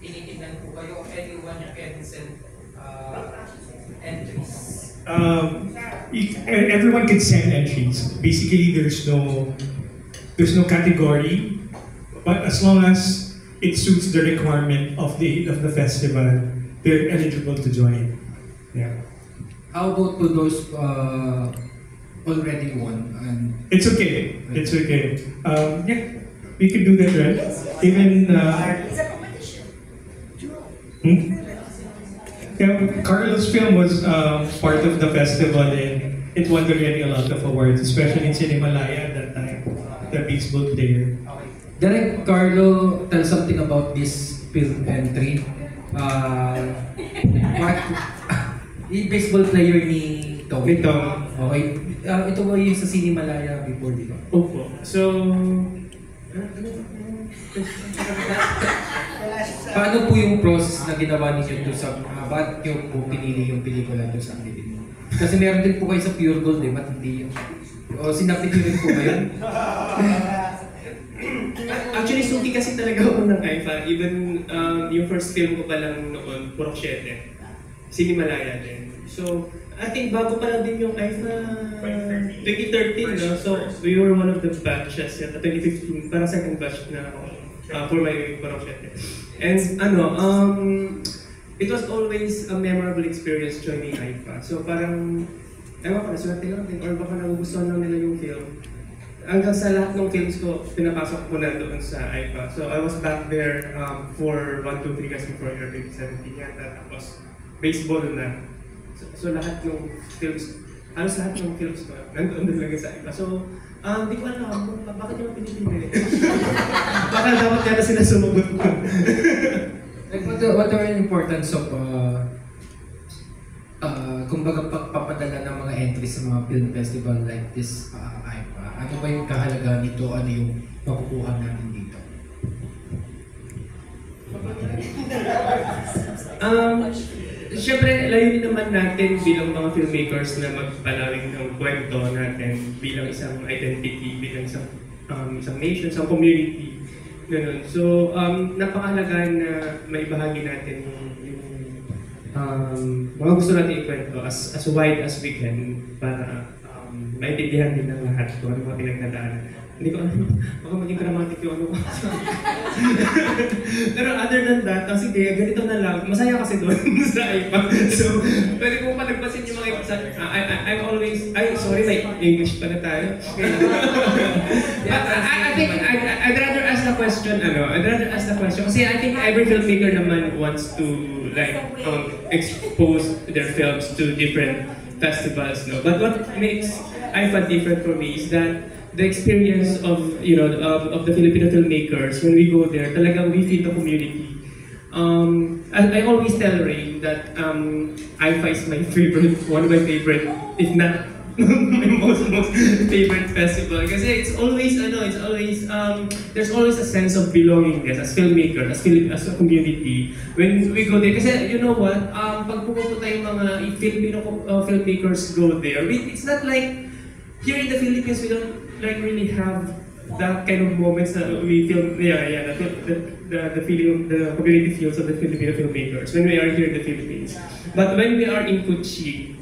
tinitignan po kayo, anyone can send entries? Everyone can send entries. Basically, there's no category, but as long as it suits the requirement of the festival, they're eligible to join. Yeah. How about to those already won? It's okay. It's okay. Yeah, we can do that, right? Even. It's a competition. Yeah, Carlos' film was part of the festival and it won already a lot of awards, especially in Cinemalaya at that time, the baseball player. Direct Carlo, tell something about this film entry. Baseball player ni Tom. Ni Tom. Okay. Ito ba yung sa Cinemalaya before, di ba? Opo. So, paano po yung process na ginawa ninyo doon sa ba't nyo po pinili yung pelikula doon sa Philippines? Kasi meron din po kayo sa Pure Gold ba't hindi yung... O sinapit nyo rin po ba yun? Actually, suki kasi talaga ako ng IFA. Even yung first film ko pa lang noon, Purok 7. Sinimalaya din. So, I think bago pa lang din yung IFA 2013, no? So, we were one of the batches at 2015, parang second batch na ako for my Purok 7. And it was always a memorable experience joining IFA. So parang, ewan ko, naswerte lang din, or baka nagugustuhan lang nila yung film. Hanggang sa lahat ng films ko, pinapasok ko na doon sa IFA. So I was back there for 1, 2, 3 kasi for year 2017 yata. Tapos baseball na. So lahat ng films, halos lahat ng films ko, nandoon talaga sa IFA. So, hindi ko alam, bakit yung pinipili? Baka dapat yata sila sumagot ko. Like, what are the importance of kumbaga papadala ng mga entries sa mga film festival like this IFA? Ano ba yung kahalagaan nito? Ano yung makukuha natin dito? Siyempre, layunin naman natin bilang mga filmmakers na magpalawig ng kwento natin bilang isang identity, bilang isang nation, isang community. Ganun. So, napakahalaga na maibahagi natin yung mga gusto natin ikwento as wide as we can para maintindihan din ng lahat kung ano mga pinagdadaanan. Hindi ko alam, baka maging dramatic yung ano ko. Pero other than that, sige, ganito na lang. Masaya kasi doon sa iPad. So, pwede ko pa nagpasin yung mga episode. I'm always, sorry, may English pa na tayo. Okay. But I think I'd rather ask the question, kasi I think every filmmaker naman wants to like expose their films to different festivals, no? But what makes IFA different for me is that the experience of of the Filipino filmmakers when we go there, talagang we feel the community. I always tell Ray that IFA is my favorite, one of my favorite, if not my most favorite festival. Kasi it's always there's always a sense of belongingness as filmmakers, as a community when we go there. Kasi you know what, pag pupunta yung mga Filipino filmmakers go there, it's not like here in the Philippines we don't like really have that kind of moments that we feel, the feeling, the community feels of the Filipino filmmakers when we are here in the Philippines. But when we are in Kochi,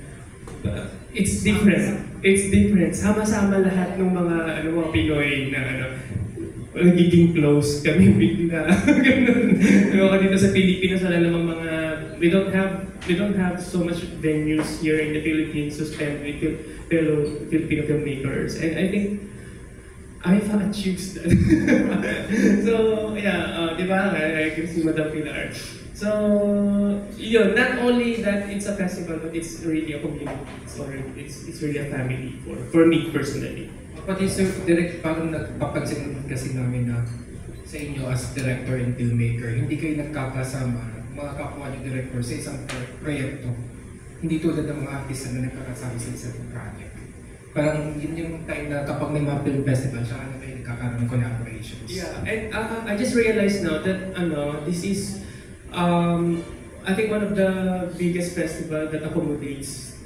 it's different. It's different. Sama-sama lahat ng mga mga Pinoy na nagiging close kami bigla. Ganun. Dito sa Pilipinas wala namang mga we don't have so much venues here in the Philippines to spend with fellow Filipino filmmakers, and I think IFA achieves that. So yeah, di ba? I can see Madam Pilar. So yun, not only that it's a festival, but it's really a community. It's really a family for me personally. Pati sir, direct parang nagpapansin kasi namin na sa inyo as director and filmmaker, hindi kayo nagkakasama, mga kapwa niyo director sa isang proyekto. Hindi tulad ng mga artista na nagkakasama sa isang project. Parang yun yung time na kapag may mga film festival, siya na kayo nagkakaroon ng collaborations. Yeah, and I just realized now that this is I think one of the biggest festival that accommodates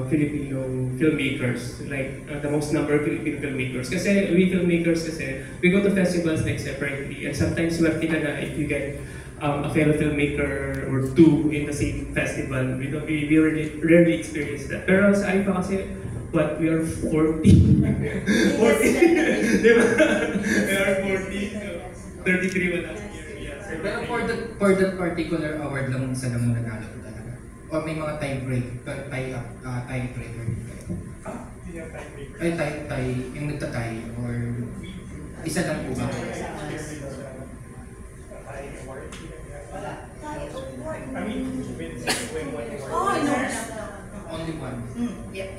Filipino filmmakers, like the most number of Filipino filmmakers. Kasi we filmmakers kasi, we go to festivals like separately and sometimes swerte ka na if you get a fellow filmmaker or two in the same festival. We rarely experience that. Pero sa IFA kasi, what, we are 40? 40? Di ba? We are 40, 33 wala. Pero for that particular award lang isa lang nanalo talaga. O may mga tiebreaker. Ay, yung nagtatay or isa lang po ba? Oh, no. Only one. Yep.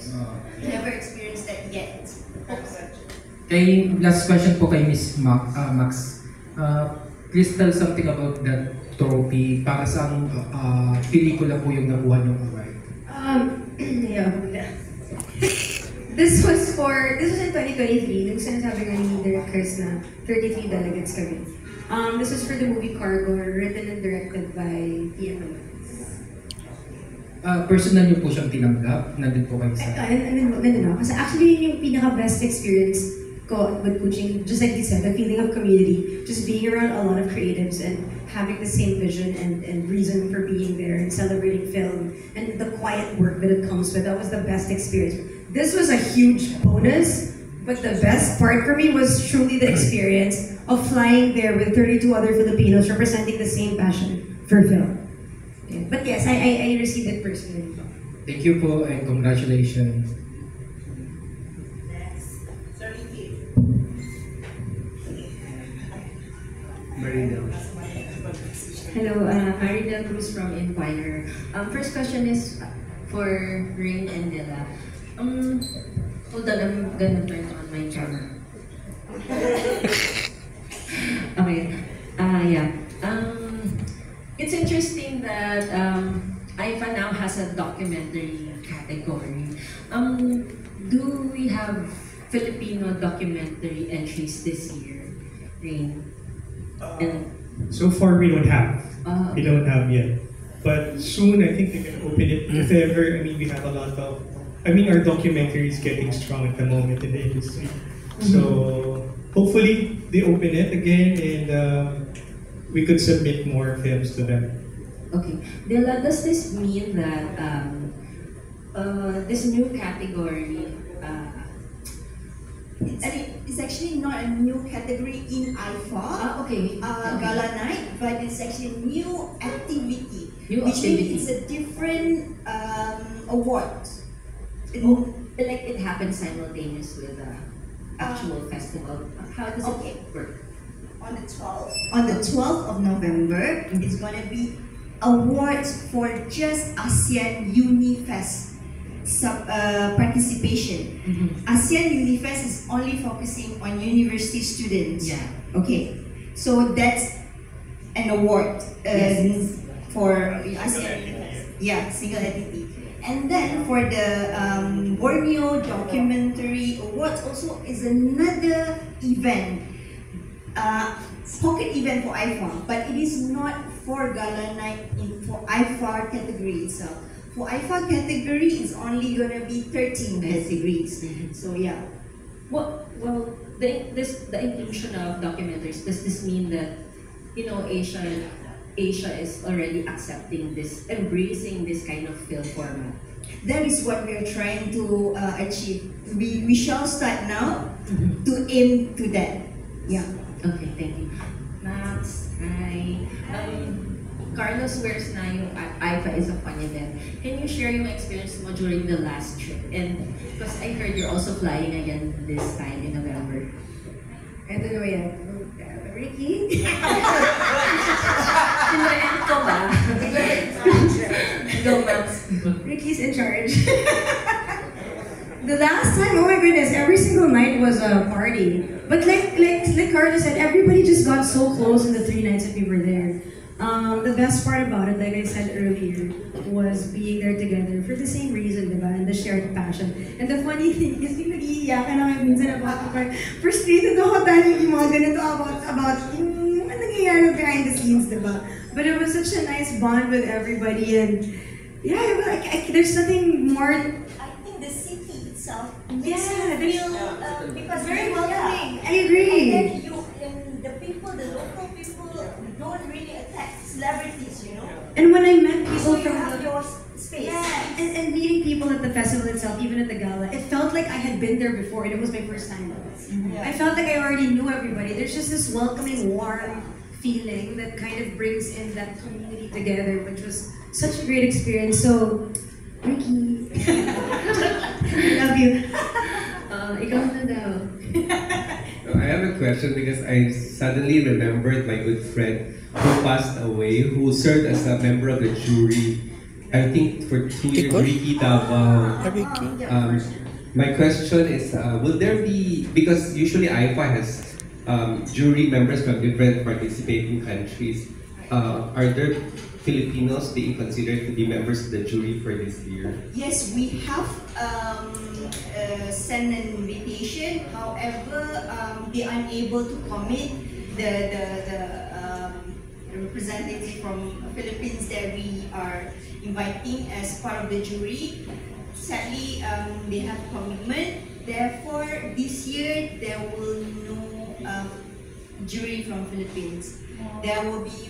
Never experienced that yet. Kay last question po kay Miss Max. Please tell something about that trophy. Para sa pelikula po yung nakuha ng award. Yeah. This was in 2023. Nung sinasabi nga ni Direk Chris na 33 delegates kami. This was for the movie Cargo, written and directed by Ian. Personal niyo po siyang tinanggap? Nandun po kayo sa... Nandun ako. Kasi actually, yun yung pinaka-best experience ko with coaching, just like you said, the feeling of community, just being around a lot of creatives and having the same vision and reason for being there and celebrating film and the quiet work that it comes with. That was the best experience. This was a huge bonus, but the best part for me was truly the experience of flying there with 32 other Filipinos representing the same passion for film. Yeah. But yes, I received it personally. Thank you po and congratulations. Marina. Hello, Marinel Cruz from Inquirer. First question is for Rain and Nella. Hold on, I'm gonna turn on my camera. Okay. Yeah. It's interesting that IFA now has a documentary category. Do we have Filipino documentary entries this year, Rain? So far, we don't have. We Okay. don't have yet. But soon, I think they're going to open it. If ever, I mean, we have a lot of... I mean, our documentary is getting strong at the moment in the industry. So, hopefully, they open it again and we could submit more films to them. Okay. Dela, does this mean that this new category, It's actually not a new category in IFA, okay. Gala Night, but it's actually a new activity. New which activity. means it's a different award. Like it happens simultaneous with the actual festival. How does Okay. it work? On the 12th of November, it's going to be awards for just ASEAN Unifest participation. ASEAN Unifest is only focusing on university students. Yeah. Okay, so that's an award Yes. for ASEAN Unifest. Yeah, single entity. And then for the Borneo Documentary Awards also is another event. Pocket event for IFA, but it is not for Gala Night for IFA category itself. For IFA category, it's only gonna be 13 categories. So yeah. Well, the inclusion of documentaries, does this mean that, Asia is already accepting this, embracing this kind of film format? That is what we are trying to achieve. We shall start now to aim to that. Yeah. Okay, thank you. Max, hi. Carlos wears na yung IFA is a fun event. Can you share your experience mo during the last trip? And because I heard you're also flying again this time in November. I don't know yet. Ricky? Sinurent ko ba? Go, Max. Ricky's in charge. The last time, oh my goodness, every single night was a party. But like Carlos said, everybody just got so close in the 3 nights that we were there. The best part about it, like I said earlier, was being there together for the same reason, diba? And the shared passion. And the funny thing is, yung nag-iiyakan na kami minsan about frustrated ako dahil yung mga ganito about yung nangyayari behind the scenes, diba? But it was such a nice bond with everybody, and Yeah, there's nothing more. I think the city itself makes Yeah, you feel because Very welcoming. yeah. I agree. And then the people, the local people, don't really attack celebrities, you know. And when I met So people you from have the your space. yeah, and meeting people at the festival itself, even at the gala, it felt like I had been there before, and it was my first time. Yeah. I felt like I already knew everybody. There's just this welcoming, warm feeling that kind of brings in that community together, which was such a great experience. So, Ricky, I love you. Ikaw na daw. I have a question because I suddenly remembered my good friend who passed away, who served as a member of the jury, I think for 2 years, Ricky Davao. My question is, will there be, because usually IFA has jury members from different participating countries, are there Filipinos being considered to be members of the jury for this year? Yes, we have sent an invitation. However, they are unable to commit the representative from Philippines that we are inviting as part of the jury. Sadly, they have commitment. Therefore, this year there will no jury from Philippines. There will be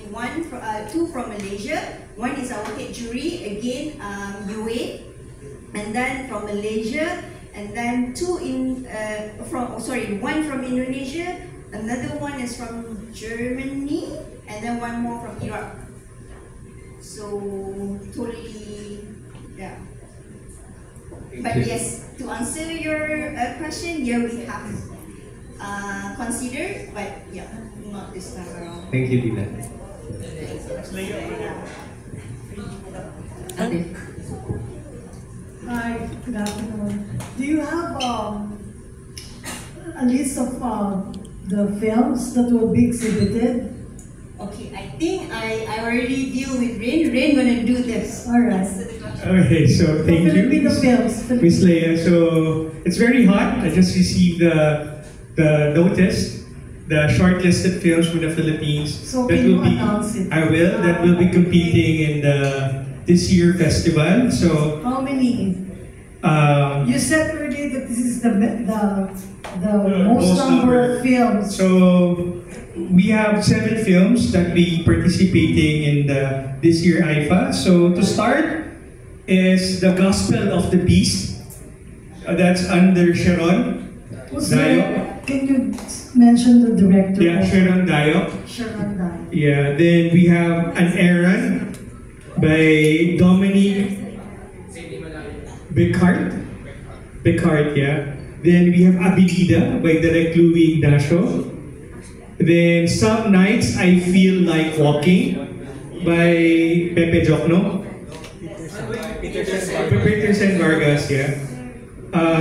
two from Malaysia. One is our head jury, again UA, and then from Malaysia, and then one from Indonesia, another one is from Germany, and then one more from Iraq. So totally, yeah. But yes, to answer your question, yeah, we have considered, but yeah, not this time around. Thank you, Dina. Okay. Hi, good afternoon. Do you have a list of the films that will be exhibited? Okay, I think I already deal with Rain. Rain gonna do this. All right. Answer the question. Okay, so thank you, Filipino films. Miss Leia. So it's very hot. I just received the notice, the shortlisted films from the Philippines. So can you announce it? I will. That will be competing in this year festival. So How many? You said earlier that this is the most number of films. So we have 7 films that be participating in this year IFA. So to start is The Gospel of the Beast. That's under Sharon Who's Dayo. Can you mention the director? Yeah, Sharon Dayo. Sharon Dayo. Yeah, then we have An Errand by Dominique Becart, yeah. Then we have Abilida by Direct Louie Ignacio. Then Some Nights I Feel Like Walking by Pepe Jokno. Peterson Vargas, yeah.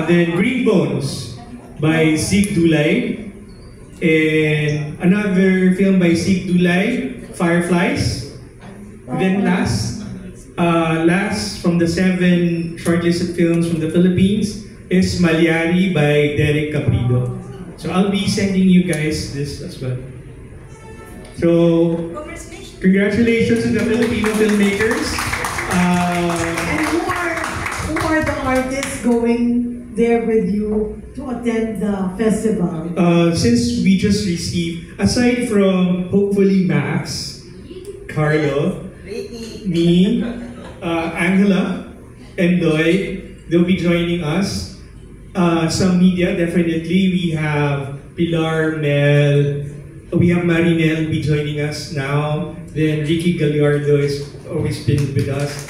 Then Green Bones by Zeke Dulay. And another film by Zeke Dulay, Fireflies. Then last from the 7 shortlisted films from the Philippines is Malyari by Derek Caprido. So I'll be sending you guys this as well. So congratulations to the Filipino filmmakers. And who are the artists going there with you to attend the festival? Since we just received, aside from hopefully Max, Carlo, me, Angela, and Doy, they'll be joining us. Some media, definitely. We have Pilar, Mel, we have Marinel be joining us now. Then Ricky Gallardo has always been with us.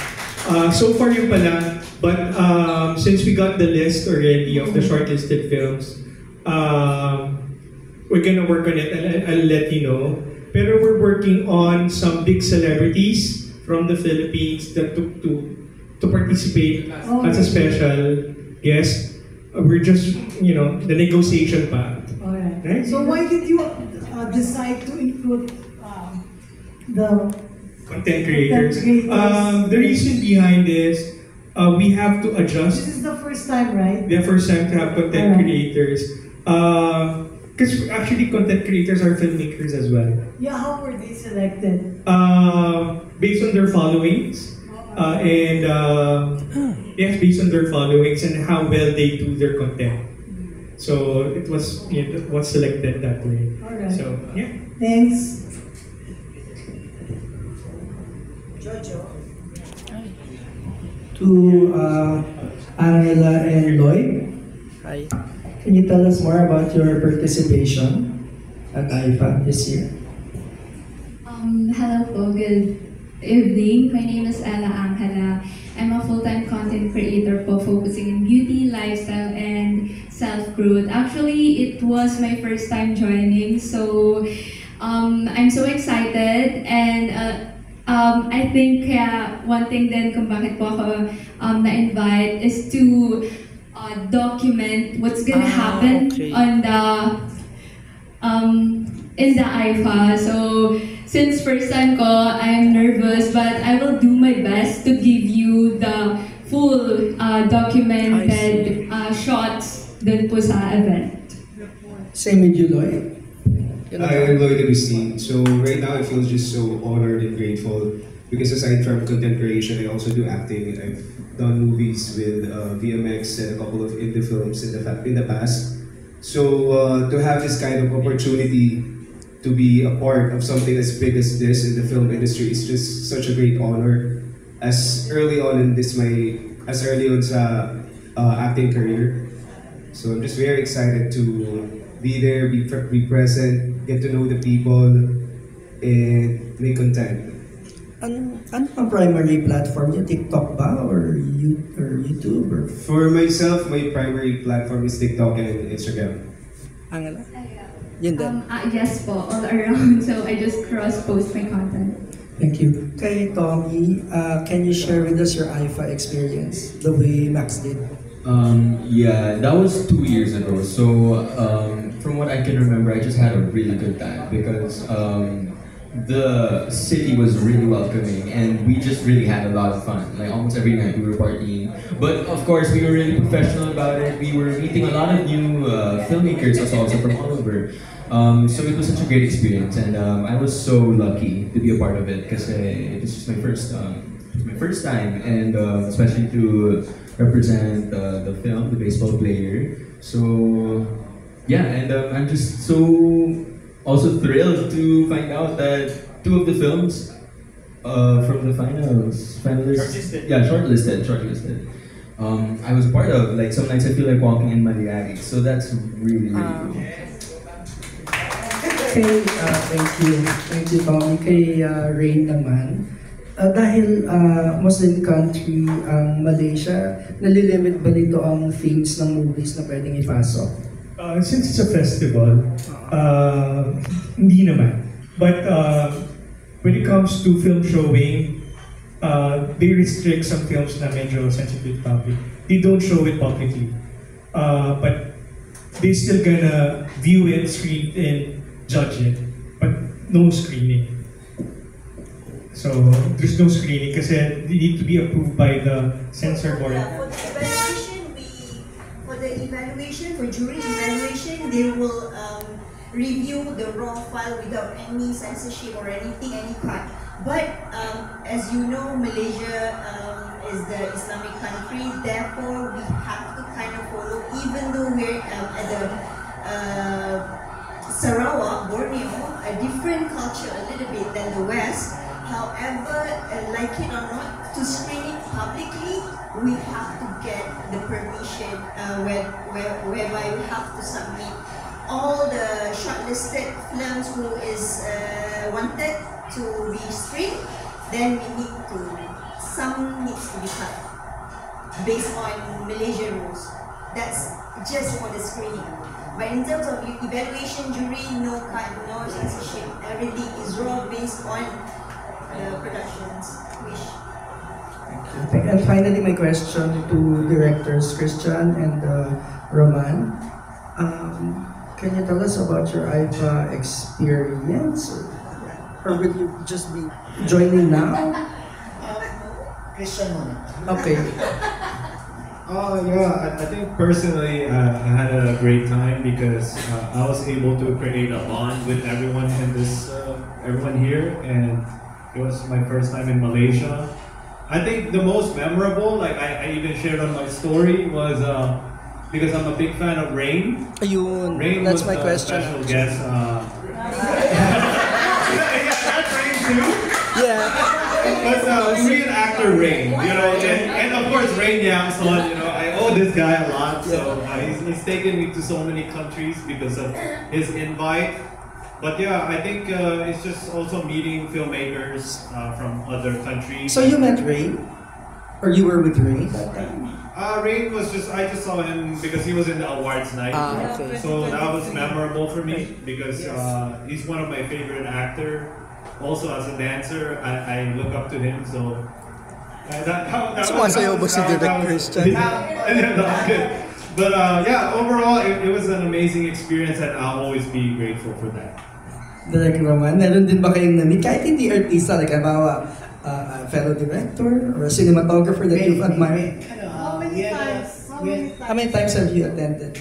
So far yung pala, but since we got the list already of the shortlisted films, we're gonna work on it. I'll let you know. Pero we're working on some big celebrities from the Philippines that took to participate as a special guest. We're just, the negotiation part. Alright. Right? So why did you decide to include the Content creators. Content creators. The reason behind this, we have to adjust. This is the first time, right? The first time to have content creators. Because actually content creators are filmmakers as well. Yeah, how were they selected? Based on their followings. Yes, based on their followings and how well they do their content. So it was selected that way. Alright. So yeah. Thanks. Jojo. To Angela and Lloyd. Hi. Can you tell us more about your participation at IFA this year? Hello po, good evening. My name is Ella Angela. I'm a full-time content creator po focusing in beauty, lifestyle, and self-growth. Actually, it was my first time joining, so I'm so excited and I think one thing then kung bakit po ako na-invite is to document what's gonna happen okay. on the in the IFA. So since first time ko, I'm nervous, but I will do my best to give you the full documented shots dun po sa event. Same with you, Lloyd. I'm Lloyd Agustin. So right now I feel just so honored and grateful because aside from content creation, I also do acting. I've done movies with VMX and a couple of indie films in the past. So to have this kind of opportunity to be a part of something as big as this in the film industry is just such a great honor. As early on sa acting career. So I'm just very excited to be there, be present, get to know the people, and make content. Ano ang primary platform niyo? TikTok ba? Or YouTube? Or... For myself, my primary platform is TikTok and Instagram. Angela? Yun din. Yes po, all around. So I just cross-post my content. Thank you. Kay Tommy, can you share with us your IFA experience the way Max did? Yeah, that was 2 years ago. So from what I can remember, I just had a really good time because the city was really welcoming and we just really had a lot of fun. Like almost every night we were partying. But of course we were really professional about it. We were meeting a lot of new filmmakers also from all over. So it was such a great experience and I was so lucky to be a part of it because it was just my first time and especially to represent the film, The Baseball Player. So yeah, and I'm just so also thrilled to find out that 2 of the films from the finalists, shortlisted. I was part of. Like some nights I feel like walking in Maliagi, so that's really cool. Okay, thank you Tommy. Kay Rain naman. Dahil Muslim country ang Malaysia, nalilimit ba nito ang themes ng movies na pwedeng ipasok? Since it's a festival, hindi naman. But when it comes to film showing, they restrict some films na medyo sensitive topic. They don't show it publicly. But they still gonna view it, screen it, and judge it. But no screening. So there's no screening kasi they need to be approved by the censor board. For the evaluation, for jury evaluation, they will review the raw file without any censorship or anything, any cut. But as you know, Malaysia is the Islamic country, therefore we have to kind of follow, even though we're at the Sarawak, Borneo, a different culture a little bit than the West. However, like it or not, to screen it publicly, we have to get the permission whereby we have to submit all the shortlisted films who is wanted to be screened. Then some needs to be cut based on Malaysian rules. That's just for the screening. But in terms of evaluation, jury, no cut, no censorship. Everything is raw based on the production's wish. And finally, my question to directors Christian and Roman. Can you tell us about your IFA experience? Or will you just be joining now? Christian muna. Okay. I think personally I had a great time because I was able to create a bond with everyone in this, everyone here, and it was my first time in Malaysia. I think the most memorable, like I even shared on my story, was because I'm a big fan of Rain. Ayun, Rain that's was my a question. special guest. That's Rain too. Yeah. But Korean actor Rain, you know, and of course Rain Yamson, you know, I owe this guy a lot. So he's taken me to so many countries because of his invite. But yeah, I think it's just also meeting filmmakers from other countries. So you met Ray? Or you were with Ray that time? Rain was I just saw him because he was in the awards night. Okay. So that was memorable for me because he's one of my favorite actor. Also as a dancer, I look up to him. So Sumasayaw ba si Direk Christian? But yeah, overall, it was an amazing experience and I'll always be grateful for that. Direk Roman, meron din ba kayong na-meet? Kahit hindi artista, like a fellow director or a cinematographer that you've admired? How many times? How many times have you attended?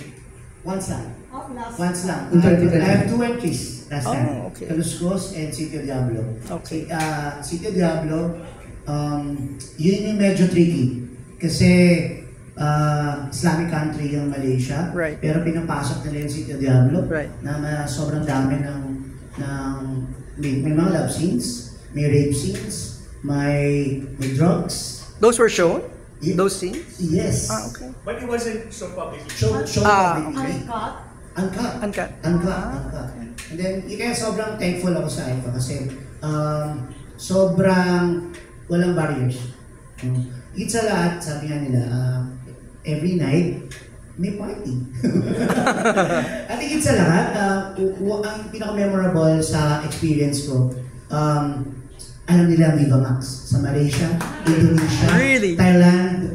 Once lang. Last Once lang. In 2020. I have 2 entries last time. Okay. Caluscos and Sitio Diablo. Okay. Sitio Diablo, yun yung medyo tricky. Kasi Islamic country yung Malaysia. Right. Pero pinapasok nila yung Sitio Diablo. Right. Na sobrang dami ng may mga love scenes, may rape scenes, may drugs. Those were shown? Those scenes? Yes. Okay. But it wasn't so public. Show publicly. Uncut. Uncut. And then, kaya sobrang thankful ako sa IFA kasi sobrang walang barriers. Higit sa lahat, sabi nga nila, every night, may party. At higit sa lahat, ang pinaka-memorable sa experience ko, alam nila Viva Max sa Malaysia, Indonesia, Really? Thailand,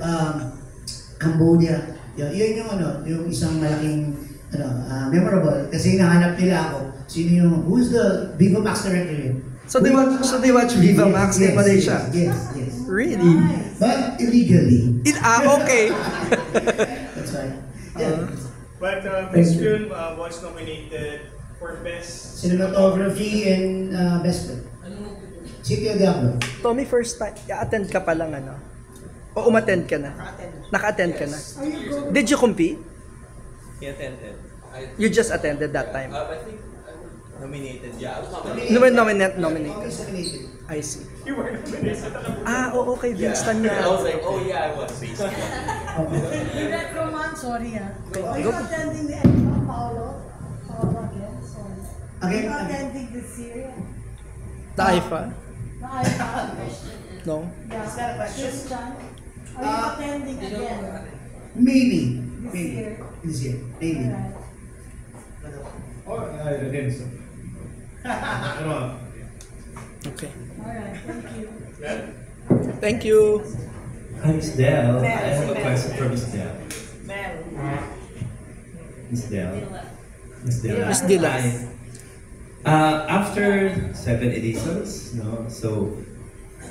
Cambodia. Yun yung isang malaking memorable kasi hinahanap nila ako. Who's the Viva Max director here? So they watch Viva Max in Malaysia? Yes. Really? But illegally. Okay. That's right. Yeah. But this film was nominated for Best Cinematography and Best Film. Sitio Diablo. Tommy, first time, attend ka pa lang O umattend ka na? Naka-attend ka na? Did you compete? He attended. You just attended that time? I think nominated. Yeah, I was You were nominated. Nominated. I see. You were nominated. Okay, Vince Tan I was like, oh yeah, I was. Direk Roman, sorry Are you attending the Paolo again? Sorry. Are you attending this year? The IFA? The IFA. No? Yeah. Is that a question? Are you attending again? Maybe. This year. Maybe. Oh, I didn't. So. Okay. Alright, thank you. Thank you. Hi, Miss Del. I have a question for Miss Del. Miss Del. Miss Del. Miss Dila. After 7 editions,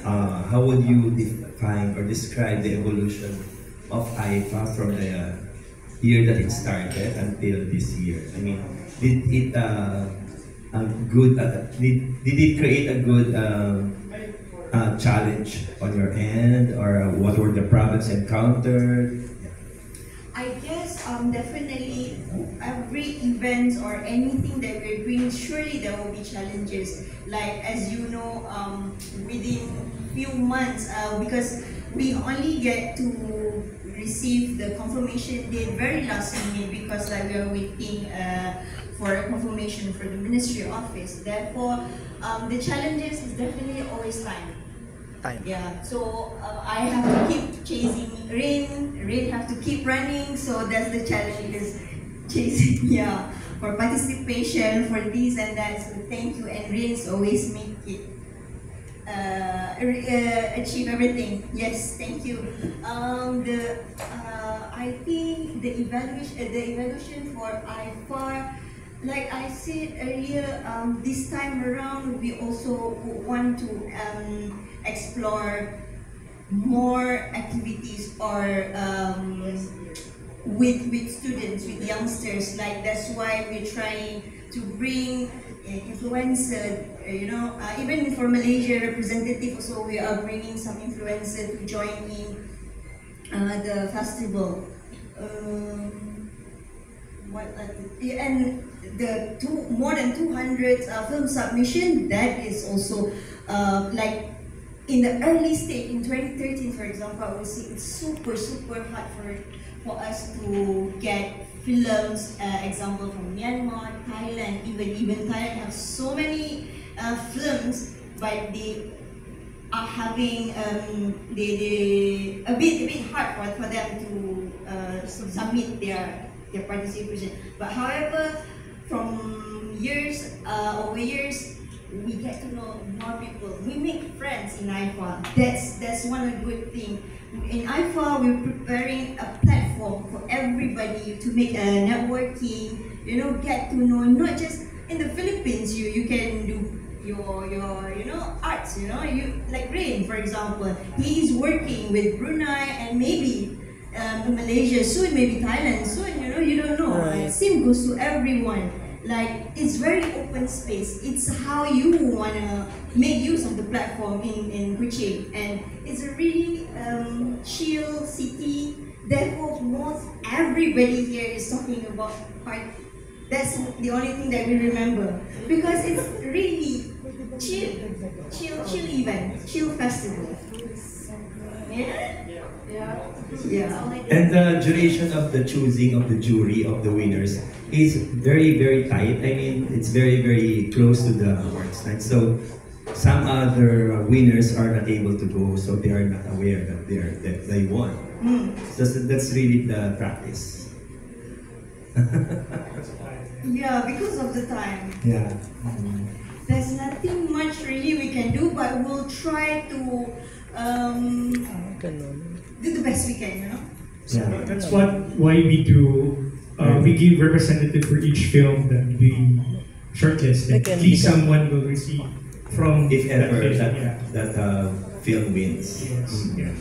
how would you define or describe the evolution of IFA from the year that it started until this year? I mean, did it create a good challenge on your end, or what were the problems encountered? I guess definitely every event or anything that we're doing, surely there will be challenges. Like as you know, within few months, because we only get to receive the confirmation date very last minute because we are waiting for a confirmation for the ministry office. Therefore, the challenges is definitely always time. Yeah, so I have to keep chasing Rain have to keep running, so that's the challenge, is chasing, for participation, for this and that, so thank you, and Rain's always make it, achieve everything, yes, thank you. I think the evaluation for IFAR, like I said earlier, this time around we also want to explore more activities or with students, with youngsters. Like that's why we're trying to bring influencer, even for Malaysia representative also, we are bringing some influencer to join in the festival. And the more than 200 film submission, that is also like in the early stage in 2013, for example, I would say it's super hard for us to get films, example from Myanmar, Thailand, even Thailand have so many films, but they are having a bit hard for them to submit their participation. But however, from years over years, we get to know more people. We make friends in IFA. That's one good thing. In IFA, we're preparing a platform for everybody to make a networking. Get to know not just in the Philippines. You can do your arts. You like Rain, for example. He is working with Brunei and maybe Malaysia soon, maybe Thailand soon. You don't know. Right. Same goes to everyone. Like, it's very open space. It's how you wanna make use of the platform in Kuching, and it's a really chill city. Therefore, most everybody here is talking about party. That's the only thing that we remember, because it's really chill event, chill festival. Yeah. And the duration of the choosing of the jury of the winners is very tight. I mean, it's very close to the awards night. So some other winners are not able to go, so they are not aware that they won. So that's really the practice. Yeah, because of the time. Yeah. There's nothing much really we can do, but we'll try to do the best we can, Yeah, that's why we do. We give representative for each film that we shortlist. At least someone will receive from if ever that that film wins. Yes. Yeah.